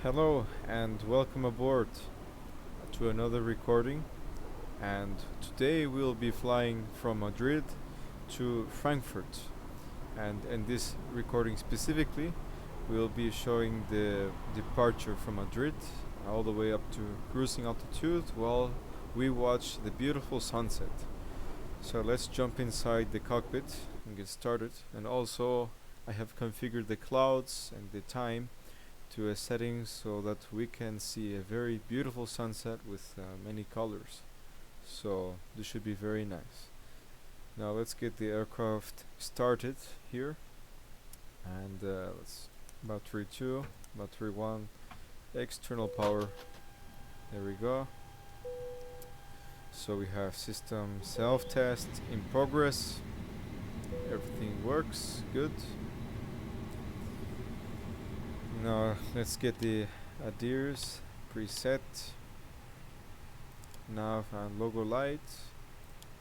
Hello and welcome aboard to another recording. And today we'll be flying from Madrid to Frankfurt. And in this recording specifically, we'll be showing the departure from Madrid all the way up to cruising altitude while we watch the beautiful sunset. So let's jump inside the cockpit and get started. And also, I have configured the clouds and the time to a setting so that we can see a very beautiful sunset with many colors. So this should be very nice. Now let's get the aircraft started here. And let's battery 2, battery 1, external power. There we go. So we have system self-test in progress. Everything works good. Now let's get the adheres preset. Nav and logo light.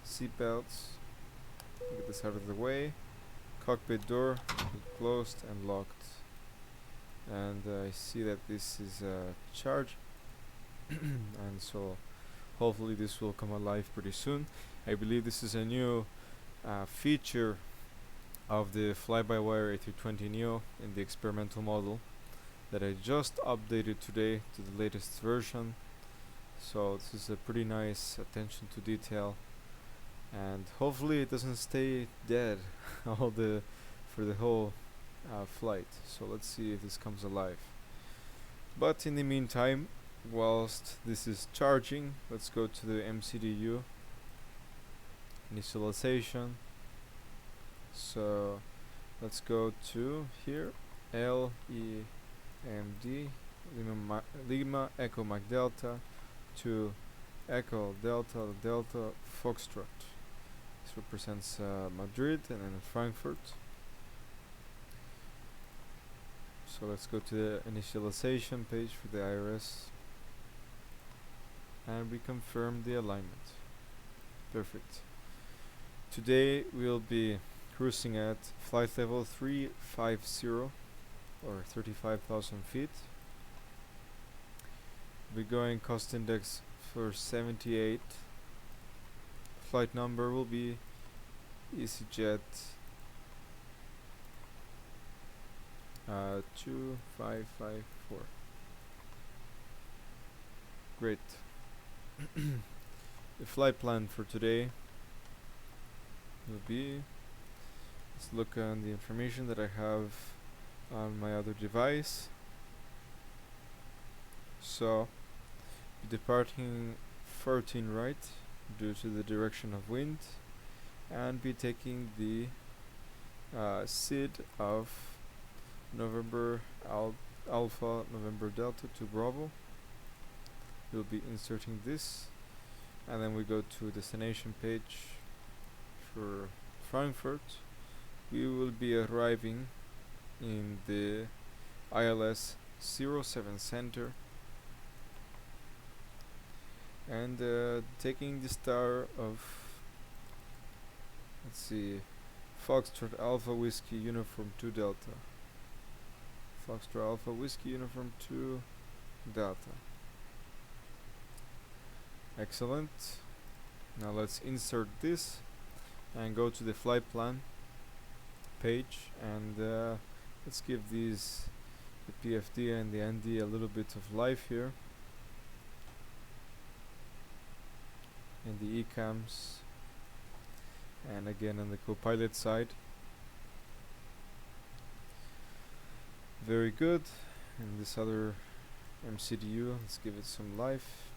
Seatbelts. Get this out of the way. Cockpit door closed and locked. And I see that this is charged. And so hopefully this will come alive pretty soon. I believe this is a new feature of the fly-by-wire A320neo in the experimental model that I just updated today to the latest version. So this is a pretty nice attention to detail, and hopefully it doesn't stay dead for the whole flight. So let's see if this comes alive. But in the meantime, whilst this is charging, let's go to the MCDU initialization. So let's go to here, LEMD, Lima Echo Mac Delta to Echo Delta Delta Foxtrot. This represents Madrid and then Frankfurt. So let's go to the initialization page for the IRS and we confirm the alignment. Perfect. Today we'll be cruising at flight level 350 or 35,000 feet. We're going cost index for 78. Flight number will be EasyJet 2554. Great. The flight plan for today will be, let's look on the information that I have on my other device. So departing 14 right due to the direction of wind and be taking the SID of November Alpha November Delta to Bravo. We'll be inserting this and then we go to destination page for Frankfurt. We will be arriving in the ILS 07 center and taking the star of, let's see, Foxtrot Alpha Whiskey Uniform 2 Delta. Foxtrot Alpha Whiskey Uniform 2 Delta. Excellent. Now let's insert this and go to the flight plan page and let's give these, the PFD and the ND, a little bit of life here. And the ECAMs and again on the co-pilot side. Very good. And this other MCDU, let's give it some life.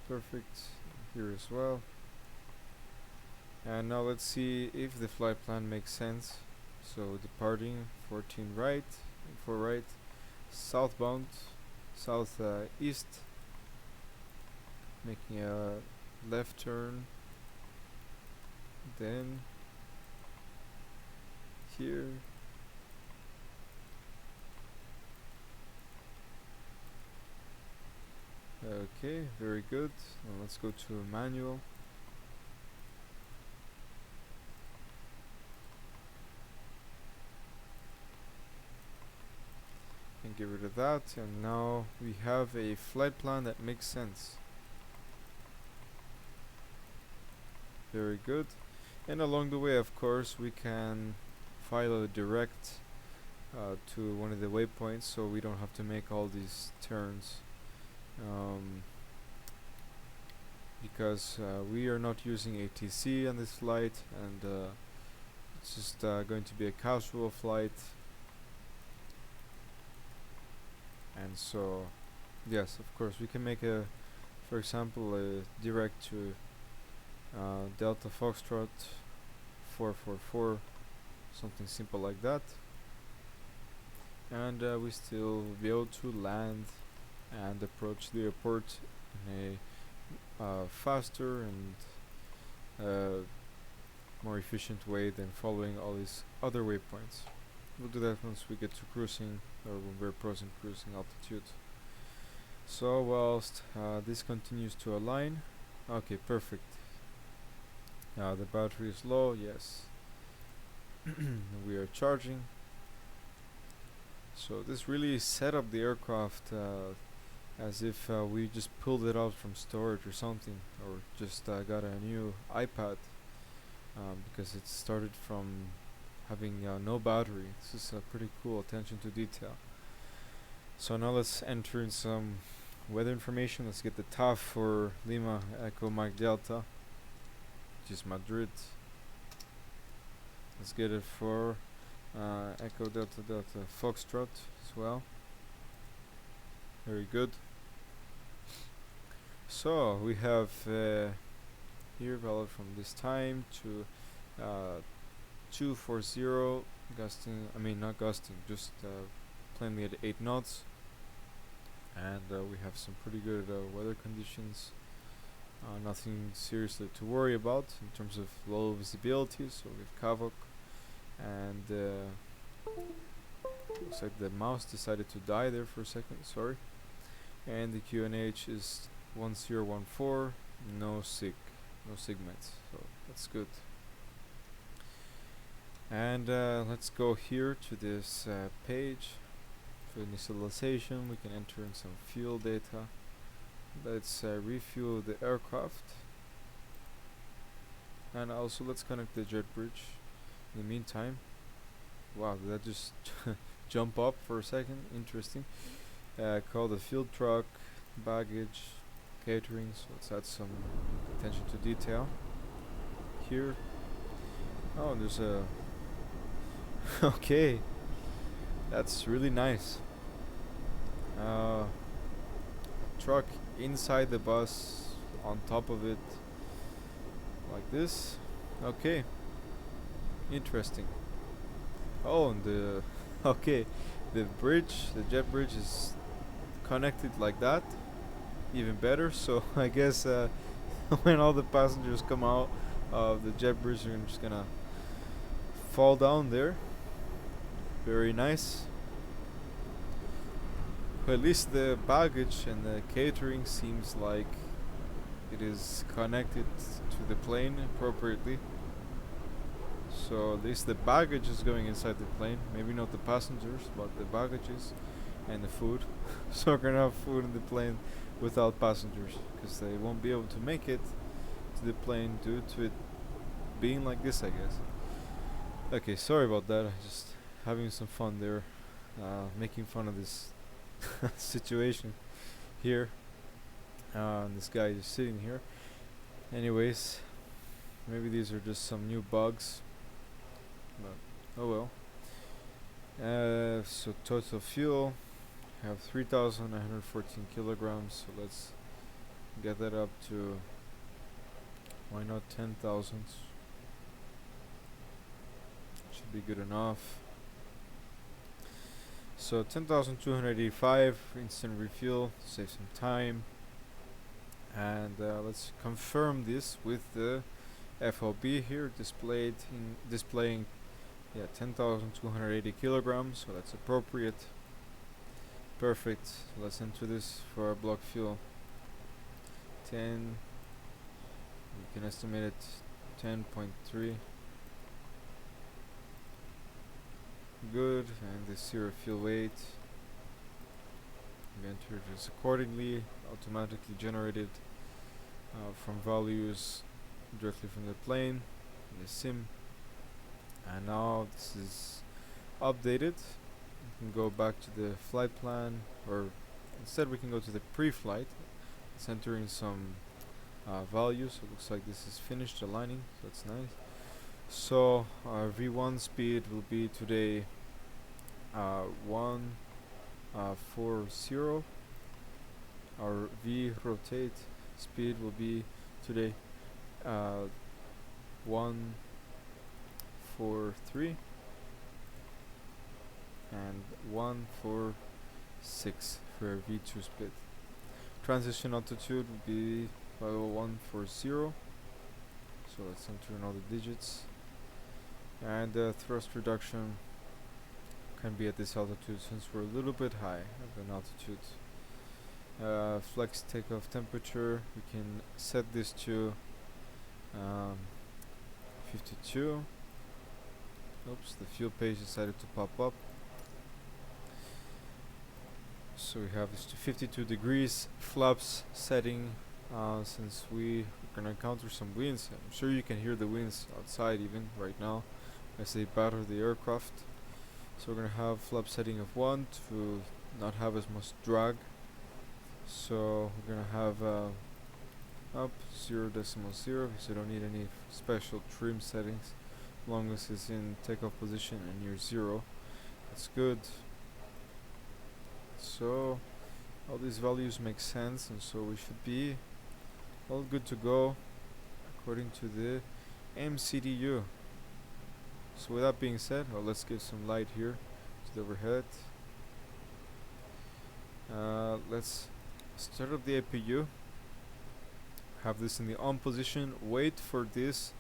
Perfect. Here as well. And now let's see if the flight plan makes sense. So departing 14 right, 4 right, southbound, southeast, making a left turn, then here, okay, very good. Now let's go to manual. get rid of that, and now we have a flight plan that makes sense. Very good. And along the way, of course, we can follow direct to one of the waypoints, so we don't have to make all these turns, because we are not using ATC on this flight, and it's just going to be a casual flight. And so, yes, of course, we can make for example, a direct to Delta Foxtrot 444, something simple like that, and we still will be able to land and approach the airport in a faster and more efficient way than following all these other waypoints. We'll do that once we get to cruising, or when we're approaching cruising altitude. So whilst this continues to align, okay, perfect. The battery is low, yes. We are charging. So this really set up the aircraft as if we just pulled it out from storage or something, or just got a new iPad, because it started from having no battery. This is a pretty cool attention to detail. So now let's enter in some weather information. Let's get the TAF for Lima Echo Mike Delta, which is Madrid. Let's get it for Echo Delta Delta Foxtrot as well. Very good. So we have here valid from this time to 240 gusting, not gusting, just plane me at 8 knots, and we have some pretty good weather conditions. Nothing seriously to worry about in terms of low visibility, so we have Kavok, and looks like the mouse decided to die there for a second, sorry. And the QNH is 1014, no segments, so that's good. And let's go here to this page for initialization. We can enter in some fuel data. Let's refuel the aircraft, and also let's connect the jet bridge. In the meantime, wow, did that just jump up for a second? Interesting. Call the field truck, baggage, catering. So let's add some attention to detail here. Oh, there's a okay, that's really nice. Truck inside the bus, on top of it, like this. Okay, interesting. Oh, and the okay, the bridge, the jet bridge is connected like that, even better. So I guess when all the passengers come out of the jet bridge, they're just gonna fall down there. Very nice. But at least the baggage and the catering seems like it is connected to the plane appropriately. So at least the baggage is going inside the plane. Maybe not the passengers, but the baggages and the food. So we're gonna have food in the plane without passengers, because they won't be able to make it to the plane due to it being like this, I guess. Okay, sorry about that. Just having some fun there, making fun of this situation here. And this guy is sitting here. Anyways, maybe these are just some new bugs, but oh well. So total fuel have 3,914 kilograms. So let's get that up to, why not 10,000? Should be good enough. So 10,285 instant refuel, save some time. And let's confirm this with the FOB here displaying 10,280 kilograms, so that's appropriate. Perfect. So let's enter this for our block fuel. 10, we can estimate it 10.3. Good. And the zero fuel weight We enter this accordingly, automatically generated from values directly from the plane, the sim. And now this is updated. We can go back to the flight plan, or instead we can go to the pre-flight. It's entering some values. So it looks like this is finished aligning, so that's nice. So our V1 speed will be today 140. Our V rotate speed will be today 143 and 146 for V2 split. Transition altitude will be 140. So let's enter in all the digits. And thrust reduction can be at this altitude since we're a little bit high of an altitude. Flex takeoff temperature, we can set this to 52. Oops, the fuel page decided to pop up. So we have this to 52 degrees. Flaps setting, since we are gonna encounter some winds. I'm sure you can hear the winds outside even right now as they batter the aircraft. So we're gonna have flap setting of 1 to not have as much drag. So we're gonna have up 0.0 because we don't need any special trim settings, as long as it's in takeoff position and near 0. That's good. So all these values make sense, and so we should be all good to go according to the MCDU. So with that being said, let's give some light here to the overhead. Let's start up the APU. Have this in the on position. Wait for this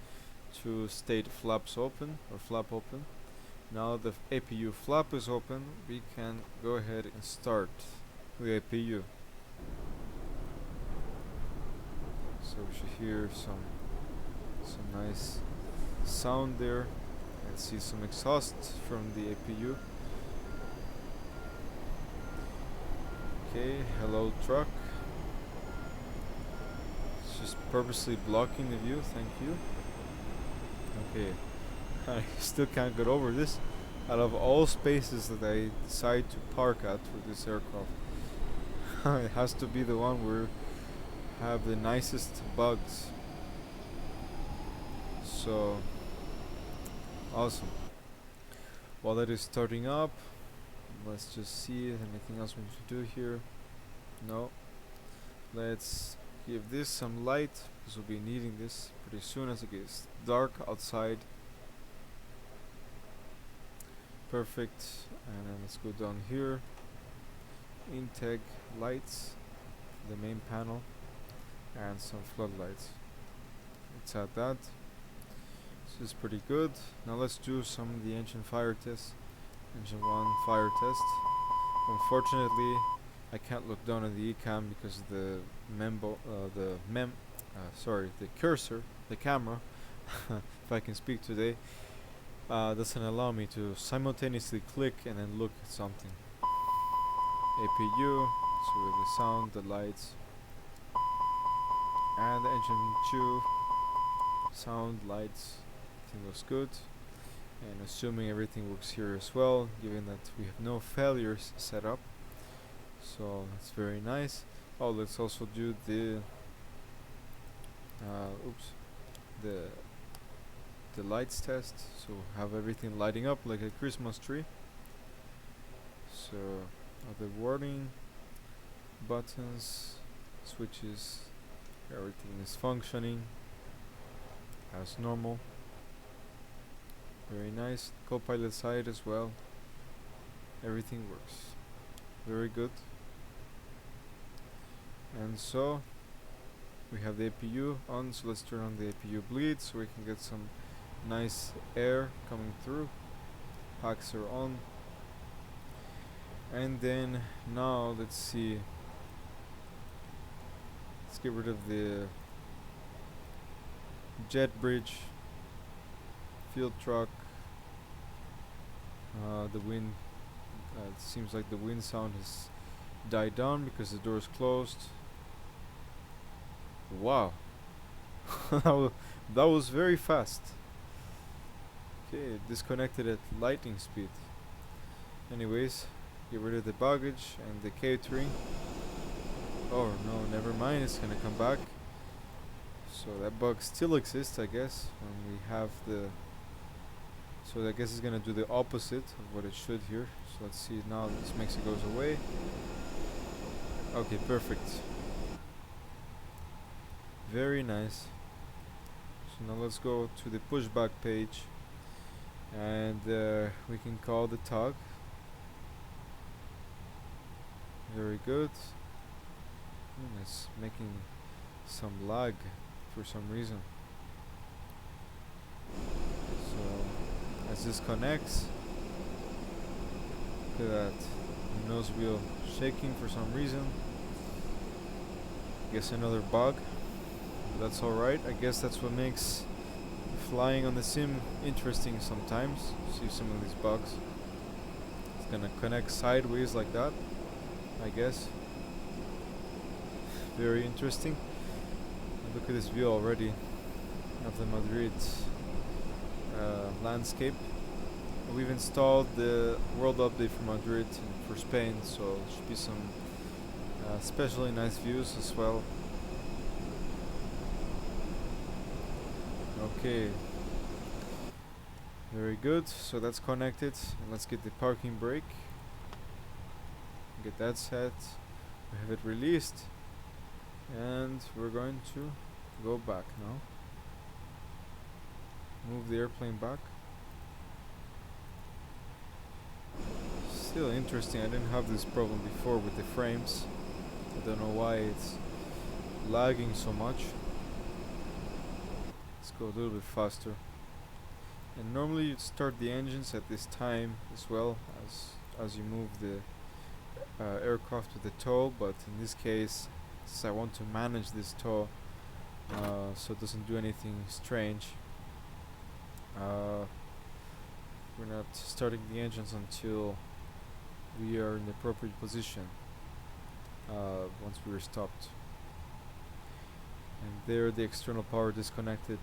to state flaps open or flap open. Now the APU flap is open, we can go ahead and start the APU. So we should hear some nice sound there and see some exhaust from the APU. Okay, hello truck. It's just purposely blocking the view, thank you. Okay, I still can't get over this. Out of all spaces that I decide to park at for this aircraft, it has to be the one where have the nicest bugs. So awesome. While that is starting up, let's just see if anything else we need to do here. No. Let's give this some light because we'll be needing this pretty soon as it gets dark outside. Perfect. And then let's go down here. Intake lights, the main panel, and some floodlights. Let's add that. This is pretty good. Now let's do some of the engine fire tests. Engine 1 fire test. Unfortunately, I can't look down at the ECAM because the the cursor, the camera, if I can speak today, doesn't allow me to simultaneously click and then look at something. APU, so with the sound, the lights, and the engine 2, sound, lights, everything looks good. And assuming everything works here as well, given that we have no failures set up, so that's very nice. Oh, let's also do the the lights test, so have everything lighting up like a Christmas tree. So the warning buttons, switches, everything is functioning as normal. Very nice. Co-pilot side as well, everything works very good. And so we have the APU on, so let's turn on the APU bleed so we can get some nice air coming through. Packs are on. And then now let's see, let's get rid of the jet bridge, field truck, the wind, it seems like the wind sound has die down because the door is closed. Wow. That was very fast. Okay, disconnected at lightning speed. Anyways, get rid of the baggage and the catering. Oh no, never mind, it's gonna come back. So that bug still exists, I guess, when we have the... So I guess it's gonna do the opposite of what it should here. So let's see now, this makes it goes away. Okay, perfect. Very nice. So now let's go to the pushback page, and we can call the tug. Very good. It's making some lag for some reason. So as this connects, look at that, the nose wheel shaking for some reason. Guess another bug. That's alright. I guess that's what makes flying on the sim interesting sometimes. See some of these bugs. It's gonna connect sideways like that, I guess. Very interesting. And look at this view already of the Madrid landscape. We've installed the world update for Madrid and for Spain, so there should be some especially nice views as well. Okay, very good. So that's connected, and let's get the parking brake. Get that set. We have it released, and we're going to go back now. Move the airplane back. Still interesting. I didn't have this problem before with the frames. I don't know why it's lagging so much. Let's go a little bit faster. And normally you'd start the engines at this time as well as you move the aircraft with the tow, but in this case, since I want to manage this tow so it doesn't do anything strange, we're not starting the engines until we are in the appropriate position once we are stopped. And there the external power disconnected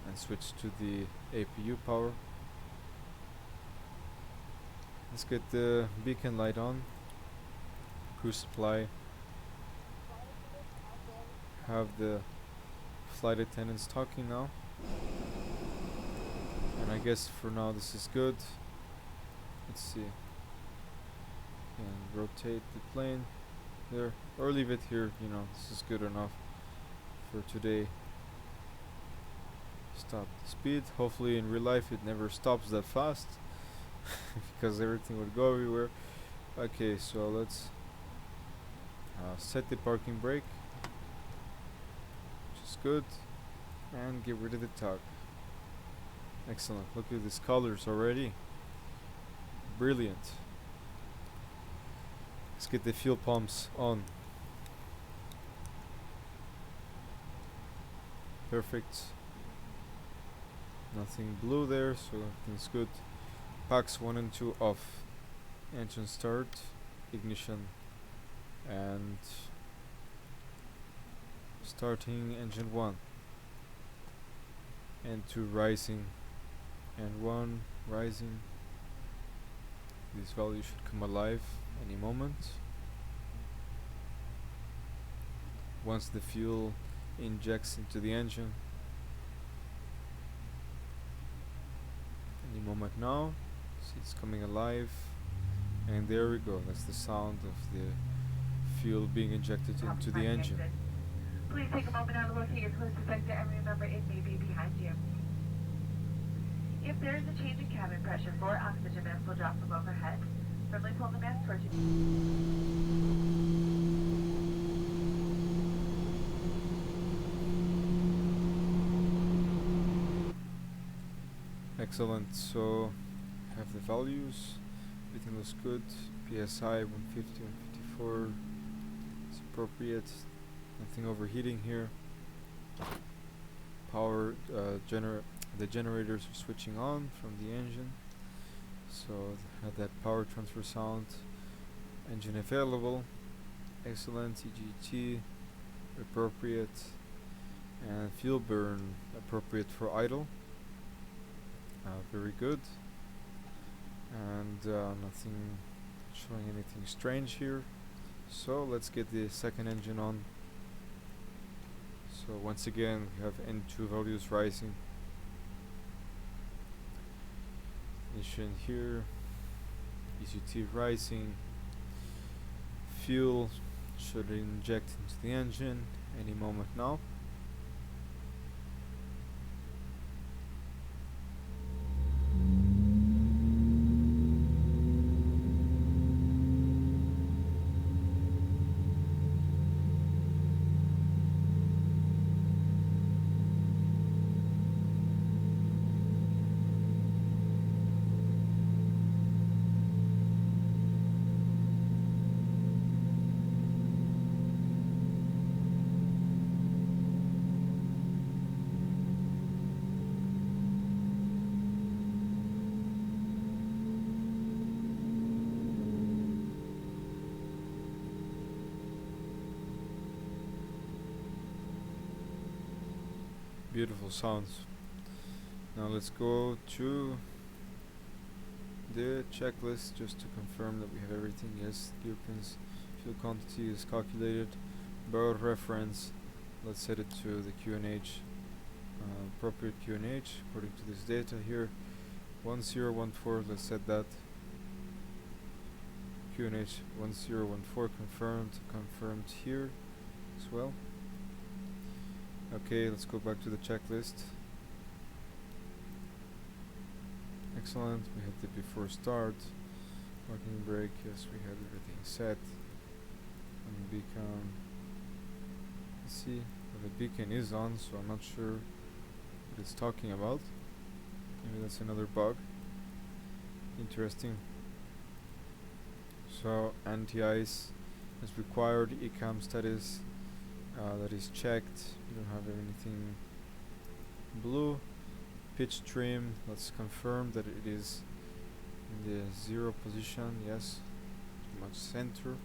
and switched to the APU power. Let's get the beacon light on. Crew supply. Have the flight attendants talking now. And I guess for now this is good. Let's see. And rotate the plane there, or leave it here, you know, this is good enough for today. Stop the speed. Hopefully in real life it never stops that fast because everything would go everywhere. Okay, so let's set the parking brake, which is good, and get rid of the tug. Excellent. Look at these colors already. Brilliant. Let's get the fuel pumps on. Perfect. Nothing blue there, so everything's good. Packs 1 and 2 off. Engine start, ignition, and starting engine 1 and 2 rising, and 1 rising. This value should come alive any moment. Once the fuel injects into the engine, any moment now. See, it's coming alive, and there we go. That's the sound of the fuel being injected into the engine. Please take a moment now to locate your closest exit and remember it may be behind you. If there is a change in cabin pressure, floor oxygen mask will drop from overhead. Firmly pull the mask towards you. Excellent. So have the values. Everything looks good. PSI 150, 154. It's appropriate. Nothing overheating here. Power the generators are switching on from the engine. So have that power transfer sound. Engine available. excellent. EGT appropriate, and fuel burn appropriate for idle. Very good. And nothing showing anything strange here. So let's get the second engine on. So once again we have N2 values rising. Ignition here, EGT rising, fuel should inject into the engine any moment now. Beautiful sounds. Now let's go to the checklist just to confirm that we have everything. Yes, gear pins, fuel quantity is calculated. Barrel reference, let's set it to the QNH, appropriate QNH according to this data here. 1014, let's set that. QNH 1014 confirmed here as well. Okay, let's go back to the checklist. Excellent, we had the before start, parking brake, yes, we had everything set. And the beacon, let's see, the beacon is on, so I'm not sure what it's talking about. Maybe that's another bug. Interesting. So anti-ice is required, ECAM status that is checked. We don't have anything blue. Pitch trim, let's confirm that it is in the 0 position. Yes, pretty much center.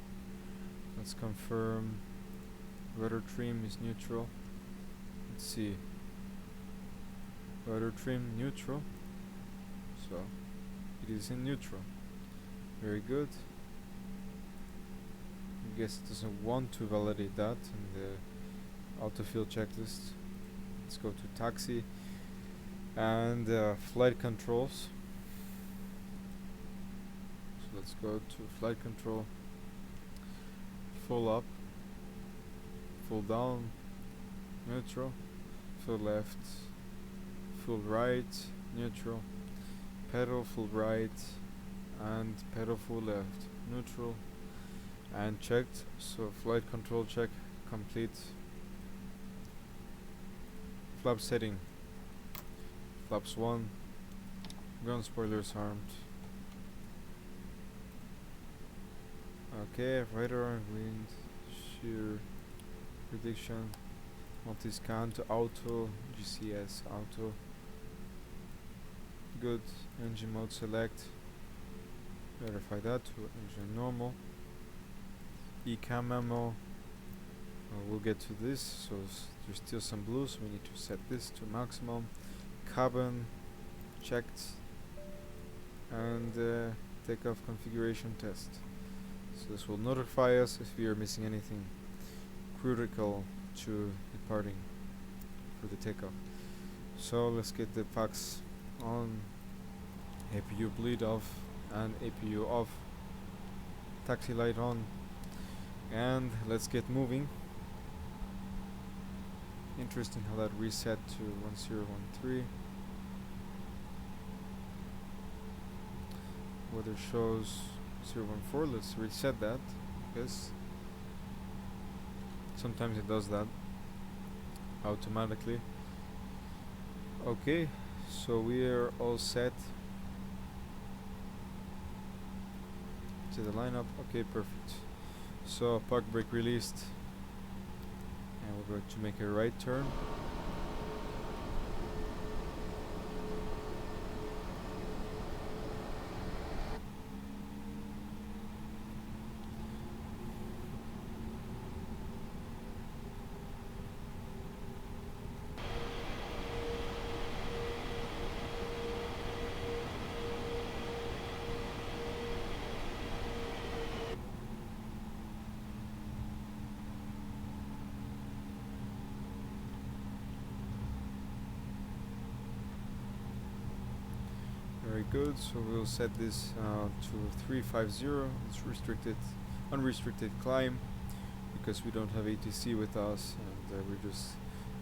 Let's confirm rudder trim is neutral. Let's see, rudder trim neutral, so it is in neutral. Very good. I guess it doesn't want to validate that in the autofill checklist. Let's go to taxi and flight controls. So let's go to flight control. Full up, full down, neutral, full left, full right, neutral, pedal full right, and pedal full left, neutral, and checked. So flight control check complete. Flap setting, flaps 1, ground spoilers armed. Okay, radar, wind, shear, prediction, multi-scan to auto, GCS auto. Good, engine mode select, verify that to engine normal. ECAM memo, we'll get to this, so there's still some blue, so we need to set this to maximum. Cabin, checked, and takeoff configuration test. So this will notify us if we are missing anything critical to departing for the takeoff. So let's get the packs on, APU bleed off and APU off, taxi light on, and let's get moving. Interesting how that reset to 1013. Weather shows 014. Let's reset that, because sometimes it does that automatically. Okay, so we are all set to the lineup. Okay, perfect. So park brake released, and we're going to make a right turn. good, so we'll set this to 350. It's unrestricted climb, because we don't have ATC with us, and we're just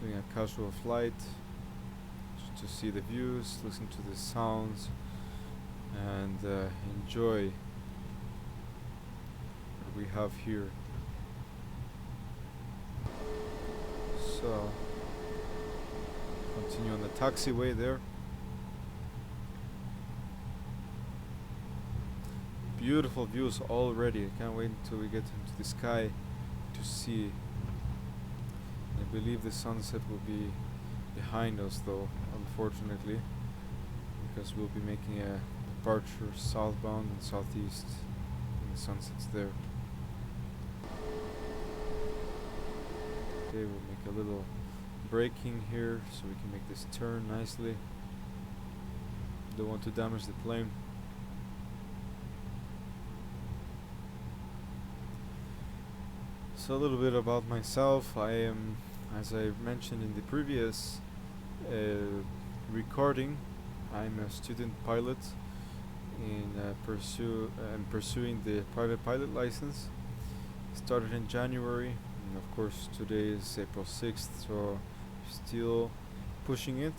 doing a casual flight to see the views, listen to the sounds, and enjoy what we have here. So continue on the taxiway there. Beautiful views already. I can't wait until we get into the sky to see. I believe the sunset will be behind us though, unfortunately, because we'll be making a departure southbound and southeast, and the sunset's there. Okay, we'll make a little braking here so we can make this turn nicely. Don't want to damage the plane. So a little bit about myself. I am, as I mentioned in the previous recording, I'm a student pilot in pursuing the private pilot license. Started in January, and of course today is April 6th, so still pushing it,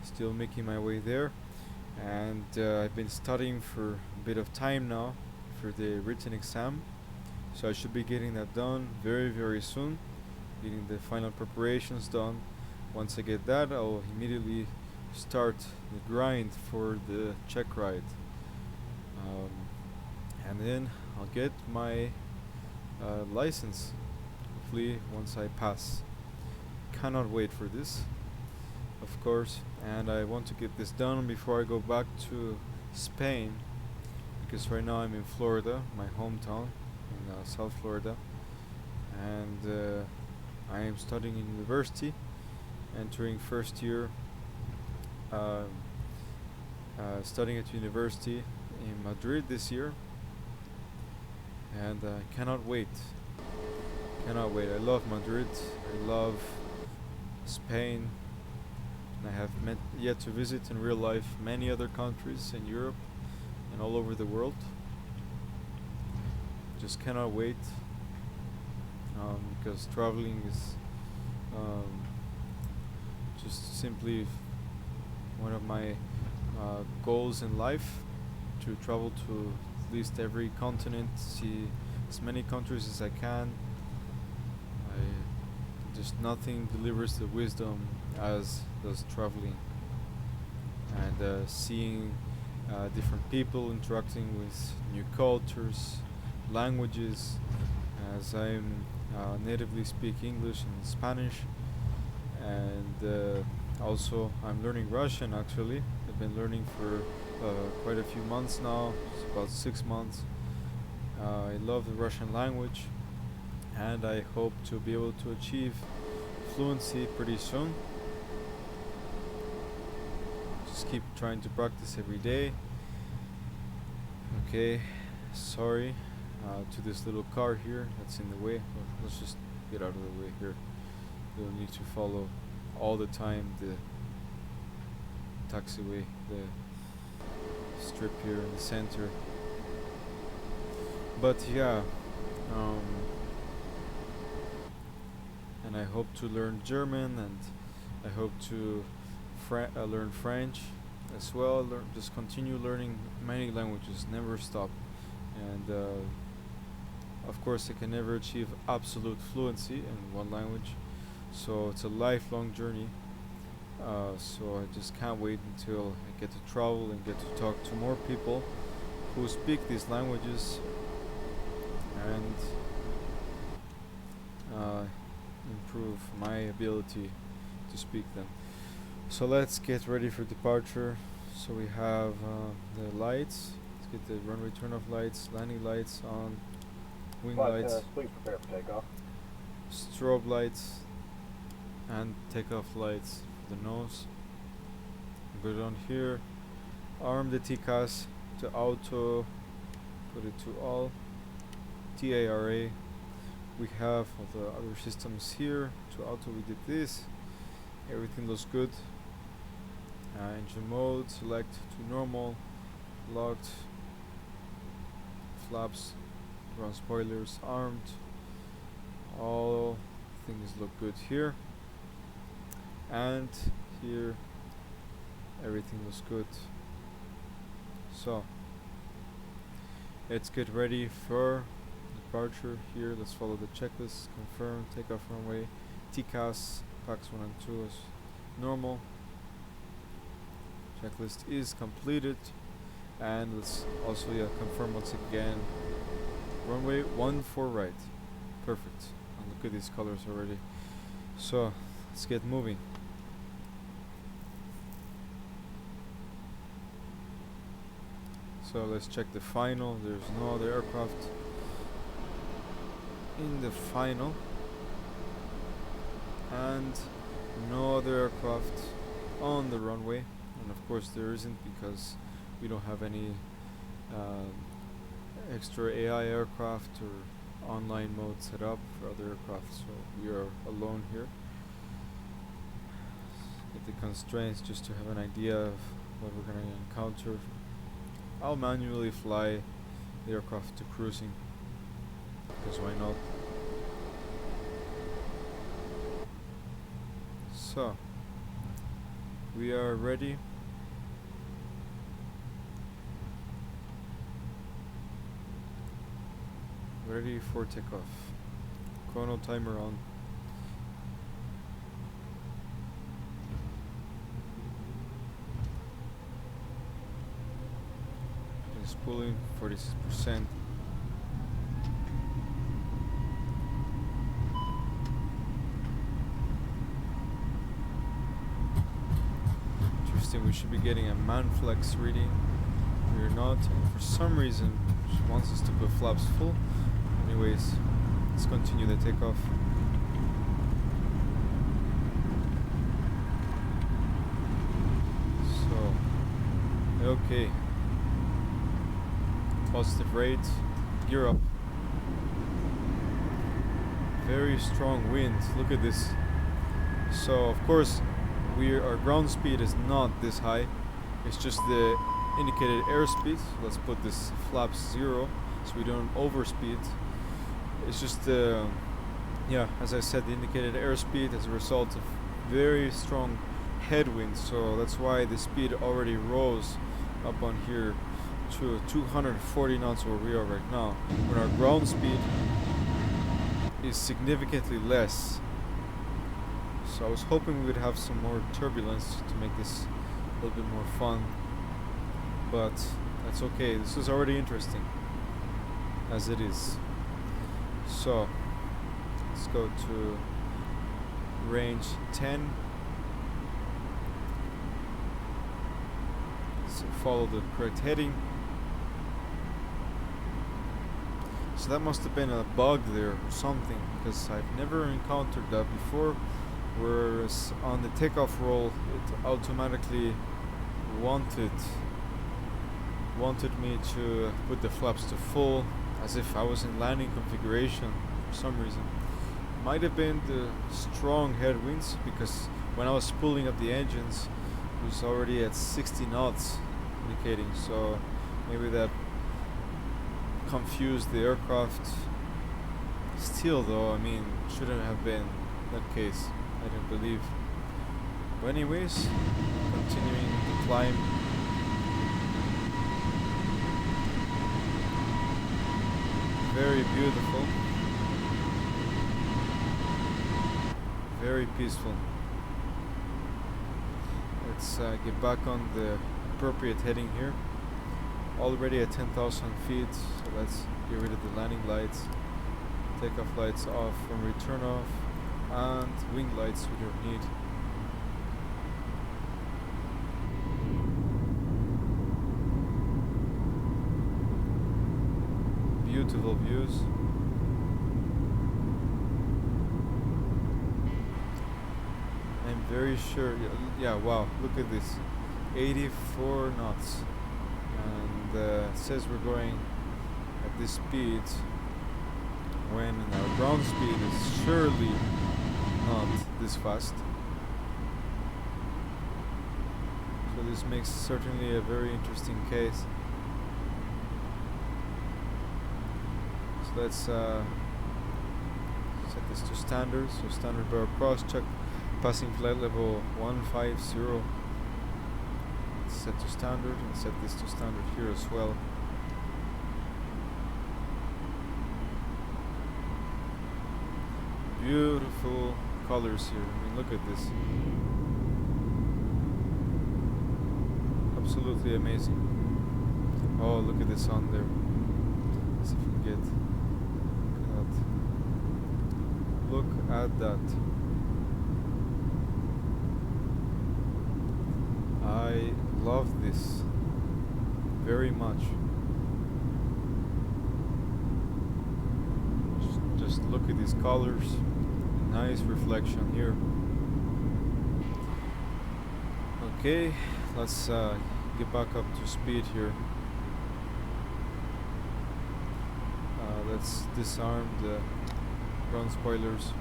still making my way there. And I've been studying for a bit of time now for the written exam, so I should be getting that done very soon, getting the final preparations done. Once I get that, I'll immediately start the grind for the check ride, and then I'll get my license, hopefully once I pass. Cannot wait for this, of course, and I want to get this done before I go back to Spain, because right now I'm in Florida, my hometown, in South Florida, and I am studying in university, entering first year, studying at university in Madrid this year, and I cannot wait. Cannot wait. I love Madrid. I love Spain. And I have yet to visit in real life many other countries in Europe and all over the world. Just cannot wait, because traveling is just simply one of my goals in life, to travel to at least every continent, see as many countries as I can. Just nothing delivers the wisdom as does traveling, and seeing different people, interacting with new cultures, languages, as I'm natively speak English and Spanish, and also I'm learning Russian. Actually, I've been learning for quite a few months now. It's about 6 months. I love the Russian language, and I hope to be able to achieve fluency pretty soon. Just keep trying to practice every day. Okay, sorry to this little car here that's in the way. Well, let's just get out of the way here. You don't need to follow all the time the taxiway, the strip here in the center. But yeah, and I hope to learn German, and I hope to learn French as well. Just continue learning many languages, never stop. And of course, I can never achieve absolute fluency in one language, so it's a lifelong journey. So I just can't wait until I get to travel and get to talk to more people who speak these languages, and improve my ability to speak them. So let's get ready for departure. So we have the lights. Let's get the runway turn-off lights, landing lights on, wing lights, please prepare for takeoff. strobe lights, and takeoff lights for the nose. Go down here, arm the TCAS to auto, put it to all, TARA. We have all the other systems here. To auto we did this. Everything looks good. Engine mode, select to normal, locked, flaps, ground spoilers armed. All things look good here, and here everything looks good. So let's get ready for departure here. Let's follow the checklist. Confirm takeoff runway, TCAS, PAX 1 and 2 is normal. Checklist is completed, and let's also confirm once again. Runway 14 right. Perfect. And look at these colors already. So let's get moving. So let's check the final. There's no other aircraft in the final, and no other aircraft on the runway. And of course there isn't, because we don't have any extra AI aircraft or online mode set up for other aircraft, so we are alone here. Get the constraints just to have an idea of what we're going to encounter. I'll manually fly the aircraft to cruising, because why not? So we are ready. Ready for takeoff. Chrono timer on. It's pulling 46%. Interesting, we should be getting a manflex reading. We are not, and for some reason she wants us to put flaps full. Anyways, let's continue the takeoff. So, okay. Positive rate, gear up. Very strong wind, look at this. So, of course, our ground speed is not this high. It's just the indicated airspeed. Let's put this flaps 0 so we don't overspeed. It's just as I said, the indicated airspeed as a result of very strong headwinds, so that's why the speed already rose up on here to 240 knots where we are right now, when our ground speed is significantly less. So I was hoping we would have some more turbulence to make this a little bit more fun, but that's okay. This is already interesting as it is. So let's go to range 10. Let's follow the correct heading. So that must have been a bug there or something, because I've never encountered that before, whereas on the takeoff roll it automatically wanted me to put the flaps to full, as if I was in landing configuration for some reason. Might have been the strong headwinds, because when I was pulling up the engines it was already at 60 knots indicating, so maybe that confused the aircraft. Still though, I mean, shouldn't have been that case, I don't believe. But anyways, continuing the climb. Very beautiful. Very peaceful. Let's get back on the appropriate heading here. Already at 10,000 feet, so let's get rid of the landing lights. Takeoff lights off from return off, and wing lights we don't need. Beautiful views. I'm very sure, yeah, wow, look at this, 84 knots, and it says we're going at this speed when our ground speed is surely not this fast. So this makes certainly a very interesting case. So let's set this to standard. So standard barrel cross check, passing flight level 150. Set to standard, and set this to standard here as well. Beautiful colors here. I mean, look at this. Absolutely amazing. Oh, look at the sun there. Let's see if we can get that. Look at that. I love this very much. Just look at these colors. Nice reflection here. Okay, let's get back up to speed here. Let's disarm the ground spoilers.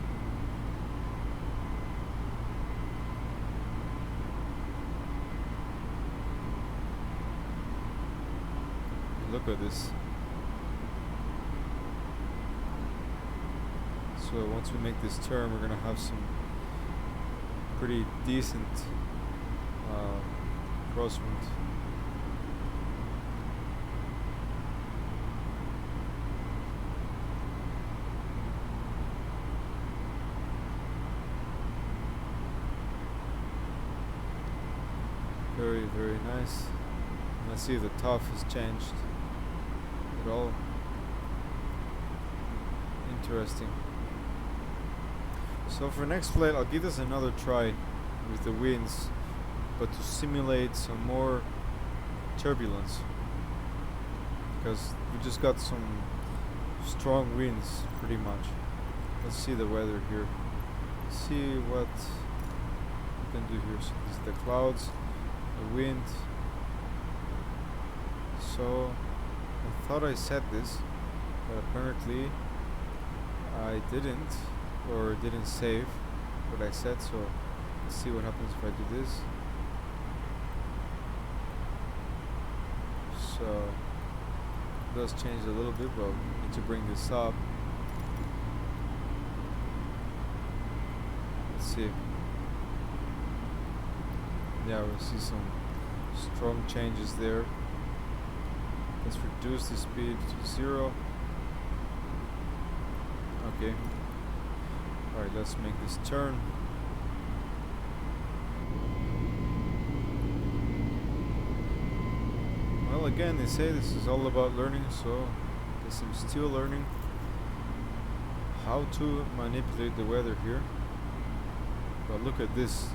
Look at this. So once we make this turn, we're gonna have some pretty decent crosswind. Very, very nice. Let's see if the top has changed at all. Interesting. So for next flight, I'll give this another try with the winds, but to simulate some more turbulence, because we just got some strong winds pretty much. Let's see the weather here. See what we can do here. So this is the clouds, the wind. So I thought I set this, but apparently I didn't, or didn't save what I said. So let's see what happens if I do this. So it does change a little bit, but we need to bring this up. Let's see. Yeah, we see some strong changes there. Let's reduce the speed to 0. Okay. Alright, let's make this turn. Well, again, they say this is all about learning, so I guess I'm still learning how to manipulate the weather here. But look at this.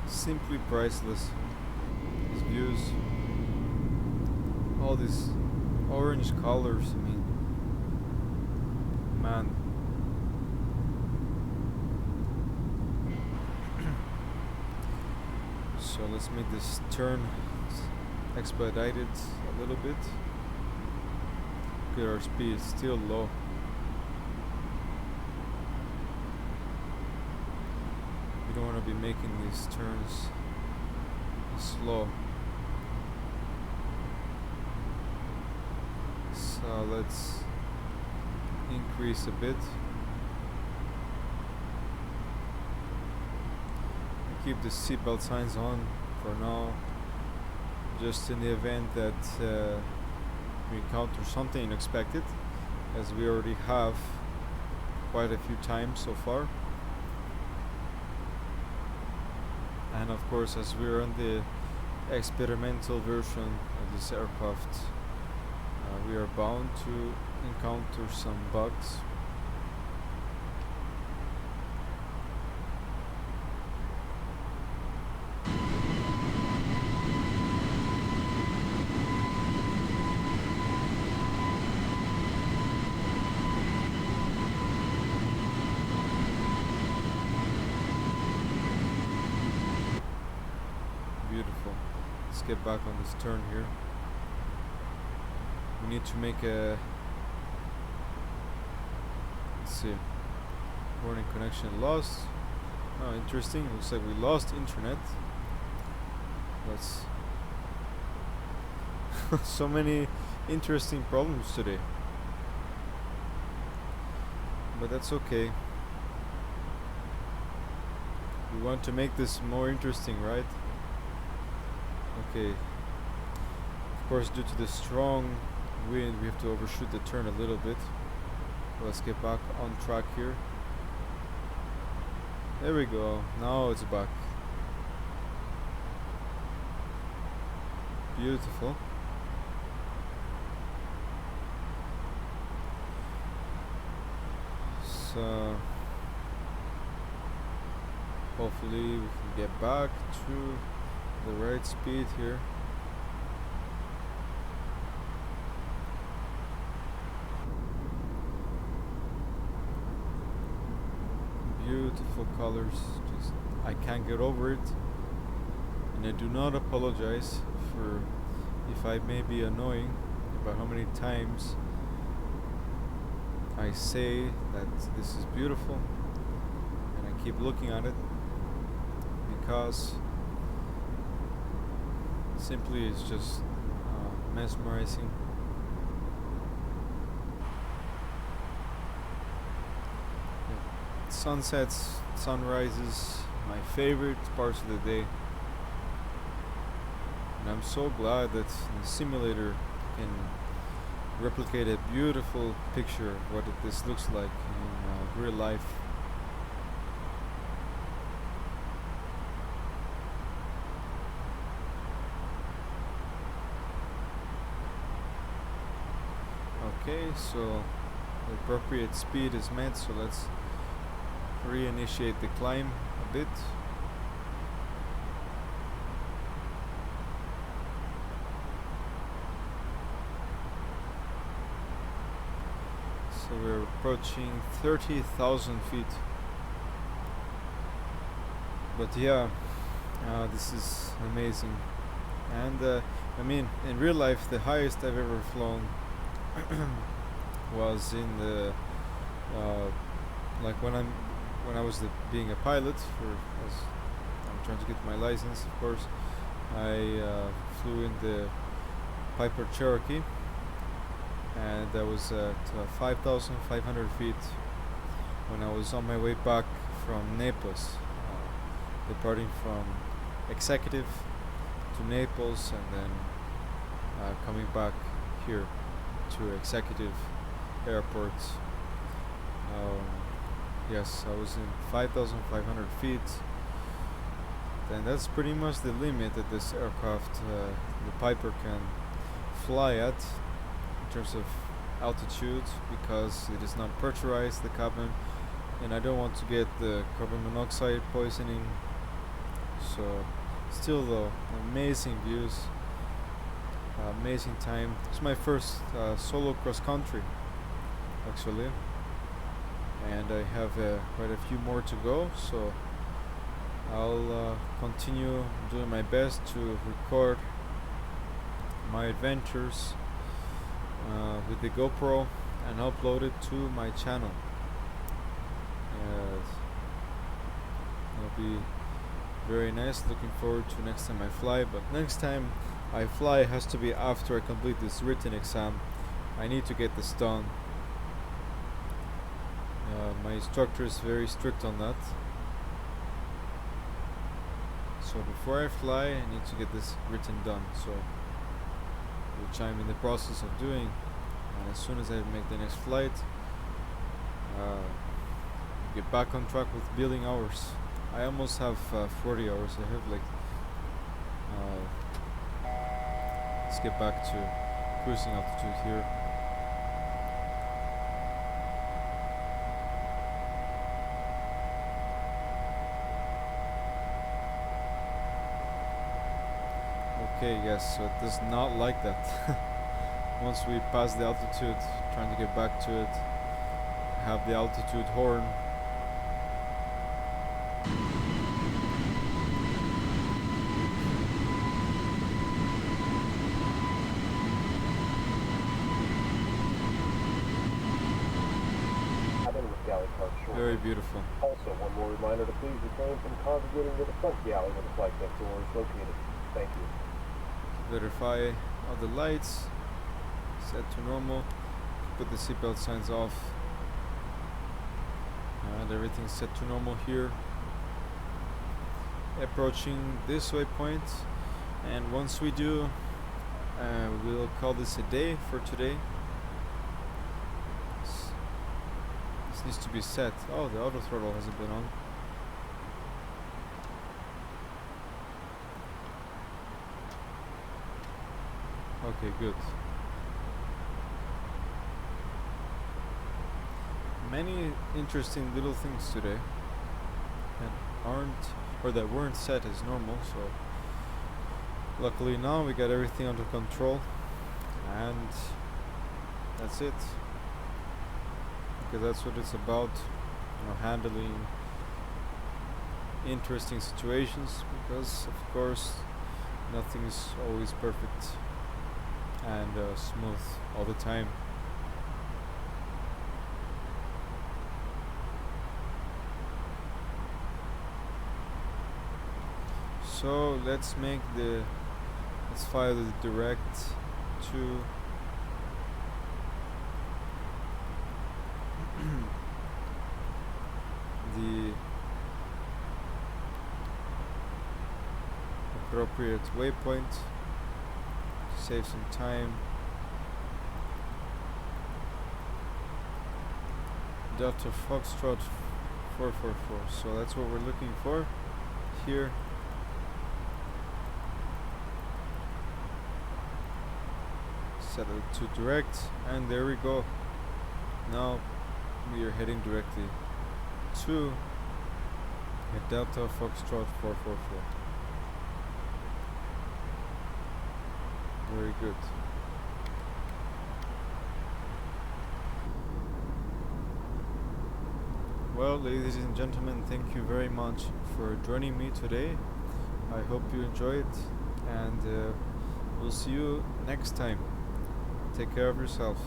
Simply priceless. These views, all these orange colors, I mean, man. So let's make this turn expedited a little bit. Look at our speed, it's still low. You don't want to be making these turns slow. So let's increase a bit. Keep the seatbelt signs on for now, just in the event that we encounter something unexpected, as we already have quite a few times so far. And of course, as we're on the experimental version of this aircraft, we are bound to encounter some bugs. Let's get back on this turn here. We need to make a, let's see, warning connection lost. Oh, interesting. Looks like we lost internet. That's so many interesting problems today. But that's okay. We want to make this more interesting, right? Okay. Of course, due to the strong wind, we have to overshoot the turn a little bit. Let's get back on track here. There we go. Now it's back. Beautiful. So hopefully we can get back to the right speed here. Beautiful colors, just I can't get over it, and I do not apologize for if I may be annoying about how many times I say that this is beautiful, and I keep looking at it because simply it's just mesmerizing. Sunsets, sunrises, my favorite parts of the day, and I'm so glad that the simulator can replicate a beautiful picture of what this looks like in real life. Okay, so the appropriate speed is met, so let's reinitiate the climb a bit. So we're approaching 30,000 feet. But yeah, this is amazing. And I mean, in real life, the highest I've ever flown was in the like when I was being a pilot as I'm trying to get my license, of course. I flew in the Piper Cherokee, and that was at 5,500 feet when I was on my way back from Naples, departing from executive to Naples, and then coming back here to executive airport. Yes, I was in 5,500 feet, and that's pretty much the limit that this aircraft, the Piper, can fly at in terms of altitude, because it is not pressurized, the cabin, and I don't want to get the carbon monoxide poisoning. So still though, amazing views, amazing time. It's my first solo cross country actually, and I have quite a few more to go, so I'll continue doing my best to record my adventures with the GoPro and upload it to my channel. It'll be very nice. Looking forward to next time I fly, but next time I fly has to be after I complete this written exam. I need to get this done. My instructor is very strict on that, so before I fly I need to get this written done, so which I'm in the process of doing, and as soon as I make the next flight, get back on track with building hours. I almost have 40 hours. I have like let's get back to cruising altitude here. Okay, yes, so it does not like that. Once we pass the altitude, trying to get back to it, have the altitude horn. galley cart shortly. Very beautiful. Also, one more reminder to please refrain from congregating near the front galley where the flight deck door is located. Thank you. Verify all the lights. Set to normal. Put the seatbelt signs off. And everything's set to normal here. Approaching this waypoint. And once we do, we'll call this a day for today. This needs to be set. Oh, the auto throttle hasn't been on. Okay, good. Many interesting little things today that weren't set as normal, so luckily now we got everything under control, and that's it. Because that's what it's about, handling interesting situations, because of course nothing is always perfect and smooth all the time. So let's fire the direct to the appropriate waypoint. Save some time. Delta Foxtrot 444. So that's what we're looking for here. Set it to direct, and there we go. Now we are heading directly to a Delta Foxtrot 444. Very good. Well, ladies and gentlemen, thank you very much for joining me today. I hope you enjoyed, and we'll see you next time. Take care of yourself.